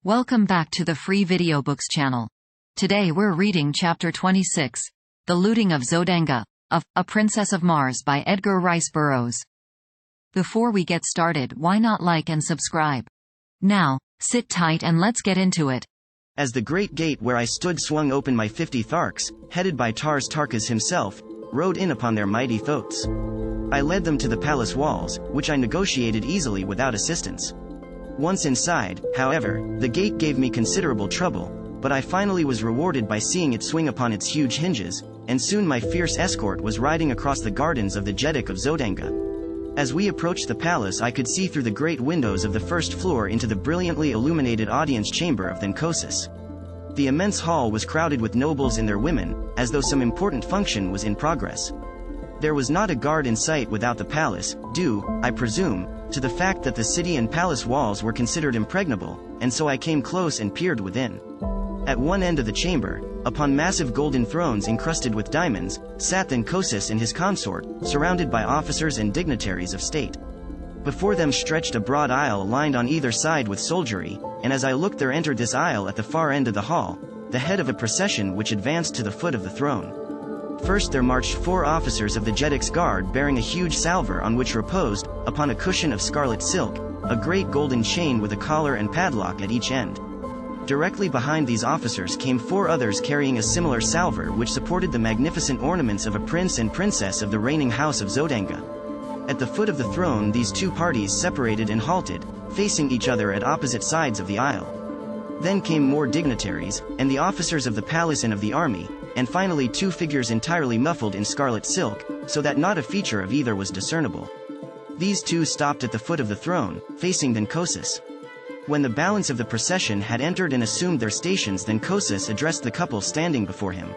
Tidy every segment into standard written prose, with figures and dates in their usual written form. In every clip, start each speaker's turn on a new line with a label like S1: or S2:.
S1: Welcome back to the Free Video Books channel. Today we're reading Chapter 26, The Looting of Zodanga, of A Princess of Mars by Edgar Rice Burroughs. Before we get started, why not like and subscribe? Now, sit tight and let's get into it.
S2: As the great gate where I stood swung open, my 50 Tharks, headed by Tarkas himself, rode in upon their mighty thoats. I led them to the palace walls, which I negotiated easily without assistance. Once inside, however, the gate gave me considerable trouble, but I finally was rewarded by seeing it swing upon its huge hinges, and soon my fierce escort was riding across the gardens of the Jeddah of Zodanga. As we approached the palace, I could see through the great windows of the first floor into the brilliantly illuminated audience chamber of Dejah. The immense hall was crowded with nobles and their women, as though some important function was in progress. There was not a guard in sight without the palace, due, I presume, to the fact that the city and palace walls were considered impregnable, and so I came close and peered within. At one end of the chamber, upon massive golden thrones encrusted with diamonds, sat Dejah and his consort, surrounded by officers and dignitaries of state. Before them stretched a broad aisle lined on either side with soldiery, and as I looked there entered this aisle at the far end of the hall, the head of a procession which advanced to the foot of the throne. First there marched 4 officers of the Jeddak's guard bearing a huge salver on which reposed, upon a cushion of scarlet silk, a great golden chain with a collar and padlock at each end. Directly behind these officers came 4 others carrying a similar salver which supported the magnificent ornaments of a prince and princess of the reigning house of Zodanga. At the foot of the throne these 2 parties separated and halted, facing each other at opposite sides of the aisle. Then came more dignitaries, and the officers of the palace and of the army, and finally 2 figures entirely muffled in scarlet silk, so that not a feature of either was discernible. These 2 stopped at the foot of the throne, facing Dejah. When the balance of the procession had entered and assumed their stations, Dejah addressed the couple standing before him.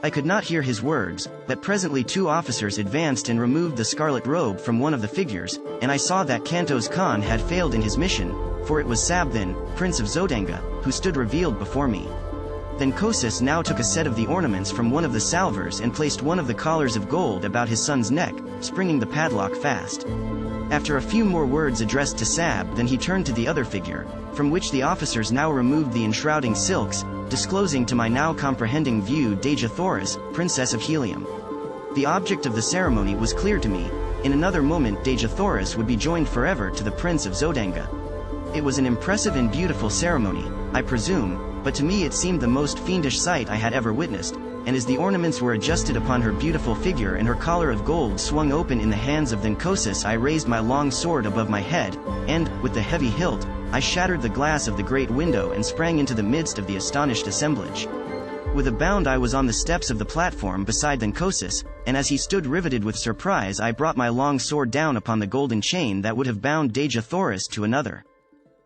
S2: I could not hear his words, but presently 2 officers advanced and removed the scarlet robe from one of the figures, and I saw that Kantos Khan had failed in his mission, for it was Sabdin, Prince of Zodanga, who stood revealed before me. Dejah now took a set of the ornaments from one of the salvers and placed one of the collars of gold about his son's neck, springing the padlock fast. After a few more words addressed to Sab, then he turned to the other figure, from which the officers now removed the enshrouding silks, disclosing to my now comprehending view Dejah Thoris, Princess of Helium. The object of the ceremony was clear to me. In another moment Dejah Thoris would be joined forever to the Prince of Zodanga. It was an impressive and beautiful ceremony, I presume, but to me it seemed the most fiendish sight I had ever witnessed, and as the ornaments were adjusted upon her beautiful figure and her collar of gold swung open in the hands of Dejah, I raised my long sword above my head, and, with the heavy hilt, I shattered the glass of the great window and sprang into the midst of the astonished assemblage. With a bound I was on the steps of the platform beside Dejah, and as he stood riveted with surprise I brought my long sword down upon the golden chain that would have bound Dejah Thoris to another.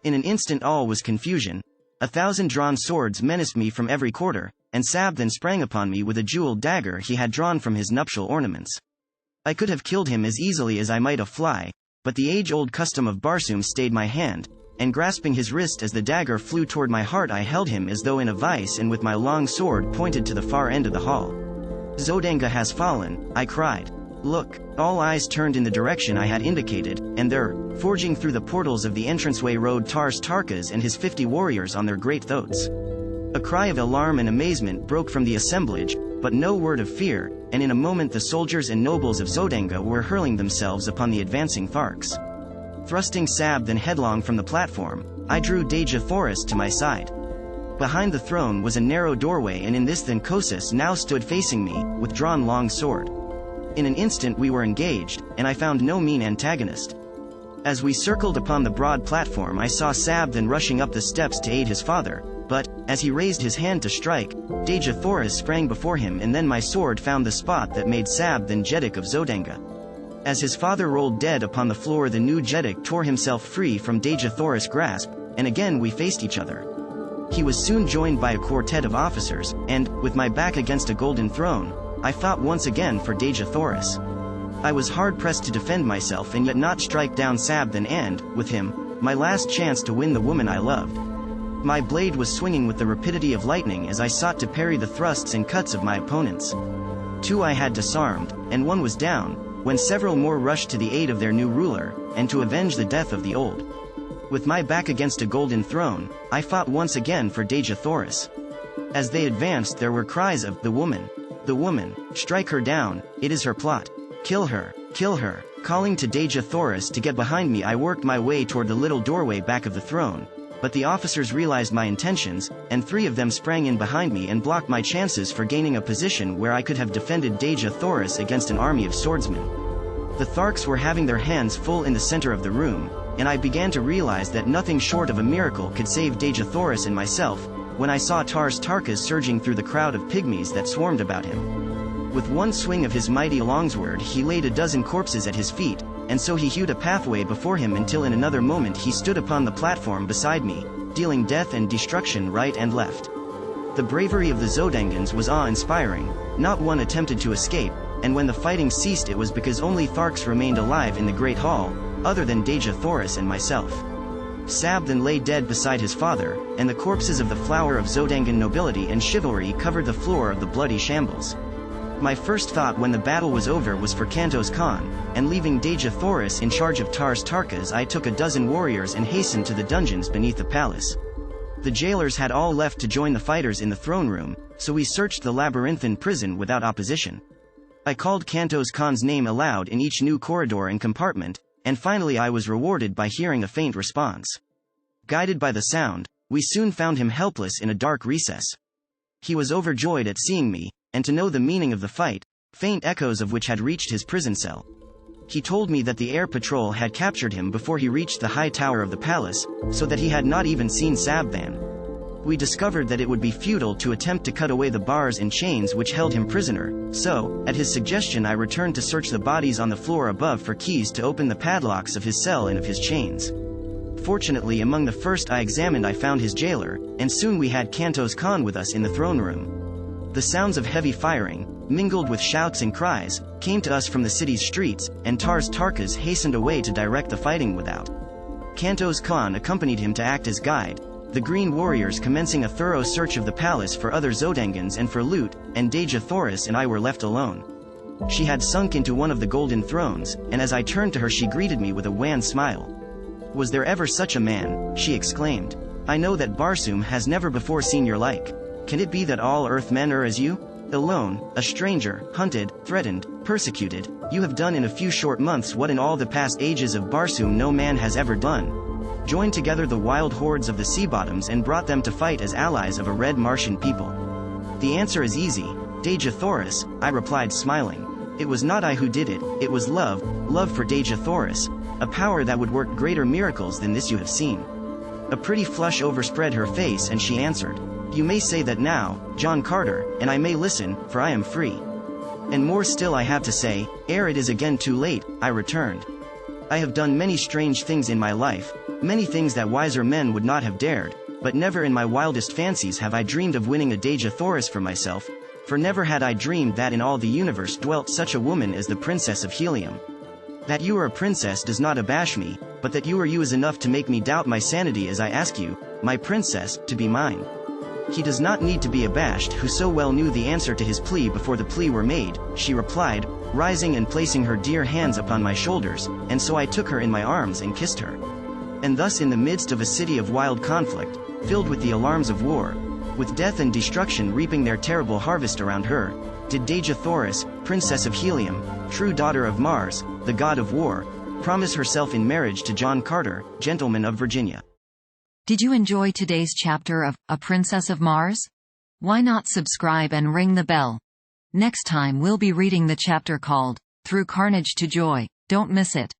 S2: In an instant all was confusion. 1,000 drawn swords menaced me from every quarter, and Sab then sprang upon me with a jeweled dagger he had drawn from his nuptial ornaments. I could have killed him as easily as I might a fly, but the age-old custom of Barsum stayed my hand, and grasping his wrist as the dagger flew toward my heart I held him as though in a vice and with my long sword pointed to the far end of the hall. Zodanga has fallen, I cried. Look! All eyes turned in the direction I had indicated, and there, forging through the portals of the entranceway rode Tarkas and his 50 warriors on their great thoats. A cry of alarm and amazement broke from the assemblage, but no word of fear, and in a moment the soldiers and nobles of Zodanga were hurling themselves upon the advancing Tharks. Thrusting Sab then headlong from the platform, I drew Dejah Thoris to my side. Behind the throne was a narrow doorway, and in this Dejah now stood facing me, with drawn long sword. In an instant we were engaged, and I found no mean antagonist. As we circled upon the broad platform I saw Sab then rushing up the steps to aid his father, but, as he raised his hand to strike, Dejah Thoris sprang before him, and then my sword found the spot that made Sab then Jeddak of Zodanga. As his father rolled dead upon the floor the new Jeddak tore himself free from Dejah Thoris' grasp, and again we faced each other. He was soon joined by a quartet of officers, and, with my back against a golden throne, I fought once again for Dejah Thoris. I was hard-pressed to defend myself and yet not strike down Sabdin and, with him, my last chance to win the woman I loved. My blade was swinging with the rapidity of lightning as I sought to parry the thrusts and cuts of my opponents. 2 I had disarmed, and 1 was down, when several more rushed to the aid of their new ruler, and to avenge the death of the old. With my back against a golden throne, I fought once again for Dejah Thoris. As they advanced there were cries of, "The woman! The woman! Strike her down, it is her plot! Kill her! Kill her!" Calling to Dejah Thoris to get behind me, I worked my way toward the little doorway back of the throne, but the officers realized my intentions, and 3 of them sprang in behind me and blocked my chances for gaining a position where I could have defended Dejah Thoris against an army of swordsmen. The Tharks were having their hands full in the center of the room, and I began to realize that nothing short of a miracle could save Dejah Thoris and myself, when I saw Tars Tarkas surging through the crowd of pygmies that swarmed about him. With one swing of his mighty longsword he laid a dozen corpses at his feet, and so he hewed a pathway before him until in another moment he stood upon the platform beside me, dealing death and destruction right and left. The bravery of the Zodangans was awe-inspiring, not one attempted to escape, and when the fighting ceased it was because only Tharks remained alive in the Great Hall, other than Dejah Thoris and myself. Sab then lay dead beside his father, and the corpses of the flower of Zodangan nobility and chivalry covered the floor of the bloody shambles. My first thought when the battle was over was for Kantos Khan, and leaving Dejah Thoris in charge of Tars Tarkas, I took a dozen warriors and hastened to the dungeons beneath the palace. The jailers had all left to join the fighters in the throne room, so we searched the labyrinthine prison without opposition. I called Kantos Khan's name aloud in each new corridor and compartment, and finally I was rewarded by hearing a faint response. Guided by the sound, we soon found him helpless in a dark recess. He was overjoyed at seeing me, and to know the meaning of the fight, faint echoes of which had reached his prison cell. He told me that the air patrol had captured him before he reached the high tower of the palace, so that he had not even seen Sabvan. We discovered that it would be futile to attempt to cut away the bars and chains which held him prisoner, so, at his suggestion I returned to search the bodies on the floor above for keys to open the padlocks of his cell and of his chains. Fortunately, among the first I examined I found his jailer, and soon we had Kantos Khan with us in the throne room. The sounds of heavy firing, mingled with shouts and cries, came to us from the city's streets, and Tars Tarkas hastened away to direct the fighting without. Kantos Khan accompanied him to act as guide, the Green Warriors commencing a thorough search of the palace for other Zodangans and for loot, and Dejah Thoris and I were left alone. She had sunk into one of the golden thrones, and as I turned to her she greeted me with a wan smile. "Was there ever such a man?" she exclaimed. "I know that Barsoom has never before seen your like. Can it be that all Earthmen are as you? Alone, a stranger, hunted, threatened, persecuted, you have done in a few short months what in all the past ages of Barsoom no man has ever done. Joined together the wild hordes of the sea bottoms and brought them to fight as allies of a red Martian people." "The answer is easy, Dejah Thoris," I replied smiling. "It was not I who did it, it was love, love for Dejah Thoris, a power that would work greater miracles than this you have seen." A pretty flush overspread her face and she answered, "You may say that now, John Carter, and I may listen, for I am free." "And more still I have to say, ere it is again too late," I returned. "I have done many strange things in my life, many things that wiser men would not have dared, but never in my wildest fancies have I dreamed of winning a Dejah Thoris for myself, for never had I dreamed that in all the universe dwelt such a woman as the Princess of Helium. That you are a princess does not abash me, but that you are you is enough to make me doubt my sanity as I ask you, my princess, to be mine." "He does not need to be abashed who so well knew the answer to his plea before the plea were made," she replied, rising and placing her dear hands upon my shoulders, and so I took her in my arms and kissed her. And thus in the midst of a city of wild conflict, filled with the alarms of war, with death and destruction reaping their terrible harvest around her, did Dejah Thoris, Princess of Helium, true daughter of Mars, the god of war, promise herself in marriage to John Carter, gentleman of Virginia.
S1: Did you enjoy today's chapter of A Princess of Mars? Why not subscribe and ring the bell? Next time we'll be reading the chapter called Through Carnage to Joy. Don't miss it.